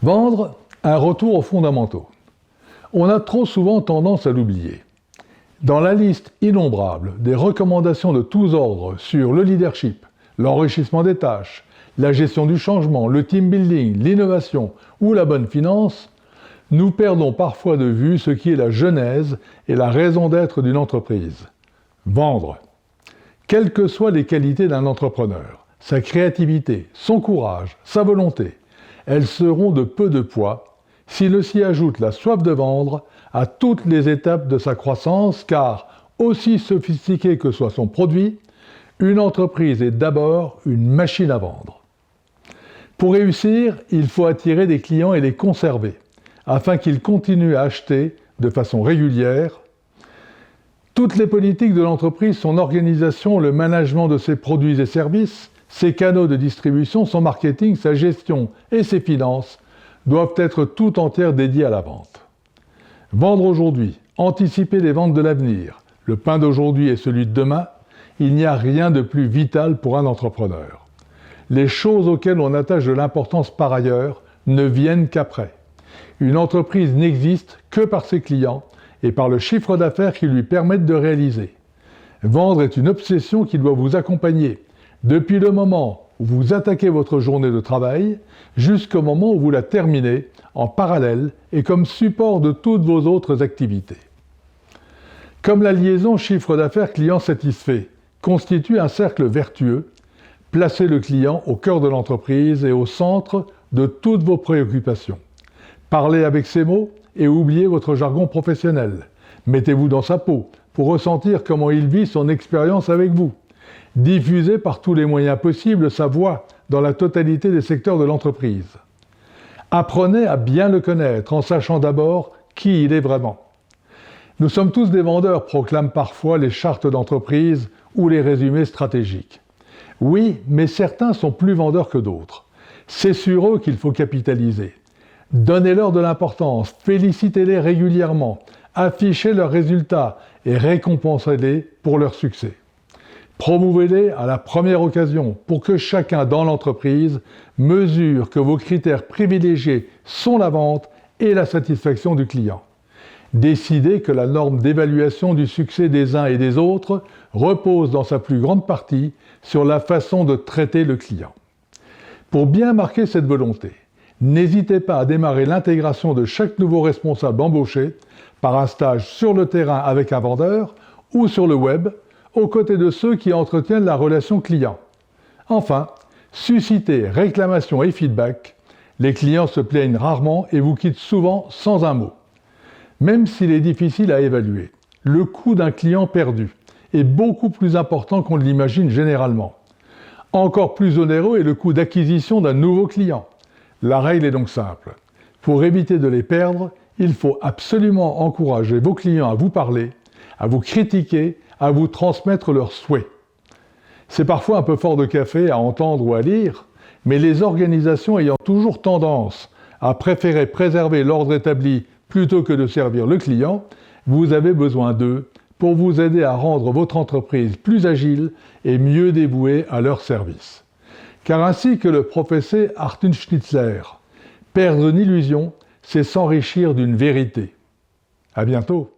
Vendre, un retour aux fondamentaux. On a trop souvent tendance à l'oublier. Dans la liste innombrable des recommandations de tous ordres sur le leadership, l'enrichissement des tâches, la gestion du changement, le team building, l'innovation ou la bonne finance, nous perdons parfois de vue ce qui est la genèse et la raison d'être d'une entreprise. Vendre. Quelles que soient les qualités d'un entrepreneur, sa créativité, son courage, sa volonté, elles seront de peu de poids s'il s'y ajoute la soif de vendre à toutes les étapes de sa croissance, car, aussi sophistiqué que soit son produit, une entreprise est d'abord une machine à vendre. Pour réussir, il faut attirer des clients et les conserver, afin qu'ils continuent à acheter de façon régulière. Toutes les politiques de l'entreprise, son organisation, le management de ses produits et services, ses canaux de distribution, son marketing, sa gestion et ses finances doivent être tout entières dédiées à la vente. Vendre aujourd'hui, anticiper les ventes de l'avenir, le pain d'aujourd'hui et celui de demain, il n'y a rien de plus vital pour un entrepreneur. Les choses auxquelles on attache de l'importance par ailleurs ne viennent qu'après. Une entreprise n'existe que par ses clients et par le chiffre d'affaires qu'ils lui permettent de réaliser. Vendre est une obsession qui doit vous accompagner depuis le moment où vous attaquez votre journée de travail jusqu'au moment où vous la terminez en parallèle et comme support de toutes vos autres activités. Comme la liaison chiffre d'affaires client satisfait constitue un cercle vertueux, placez le client au cœur de l'entreprise et au centre de toutes vos préoccupations. Parlez avec ses mots et oubliez votre jargon professionnel. Mettez-vous dans sa peau pour ressentir comment il vit son expérience avec vous. Diffusez par tous les moyens possibles sa voix dans la totalité des secteurs de l'entreprise. Apprenez à bien le connaître en sachant d'abord qui il est vraiment. Nous sommes tous des vendeurs, proclament parfois les chartes d'entreprise ou les résumés stratégiques. Oui, mais certains sont plus vendeurs que d'autres. C'est sur eux qu'il faut capitaliser. Donnez-leur de l'importance, félicitez-les régulièrement, affichez leurs résultats et récompensez-les pour leur succès. Promouvez-les à la première occasion pour que chacun dans l'entreprise mesure que vos critères privilégiés sont la vente et la satisfaction du client. Décidez que la norme d'évaluation du succès des uns et des autres repose dans sa plus grande partie sur la façon de traiter le client. Pour bien marquer cette volonté, n'hésitez pas à démarrer l'intégration de chaque nouveau responsable embauché par un stage sur le terrain avec un vendeur ou sur le web, aux côtés de ceux qui entretiennent la relation client. Enfin, suscitez réclamations et feedback. Les clients se plaignent rarement et vous quittent souvent sans un mot. Même s'il est difficile à évaluer, le coût d'un client perdu est beaucoup plus important qu'on ne l'imagine généralement. Encore plus onéreux est le coût d'acquisition d'un nouveau client. La règle est donc simple. Pour éviter de les perdre, il faut absolument encourager vos clients à vous parler, à vous critiquer, à vous transmettre leurs souhaits. C'est parfois un peu fort de café à entendre ou à lire, mais les organisations ayant toujours tendance à préférer préserver l'ordre établi plutôt que de servir le client, vous avez besoin d'eux pour vous aider à rendre votre entreprise plus agile et mieux dévouée à leur service. Car ainsi que le professait Arthur Schnitzler, perdre une illusion, c'est s'enrichir d'une vérité. À bientôt.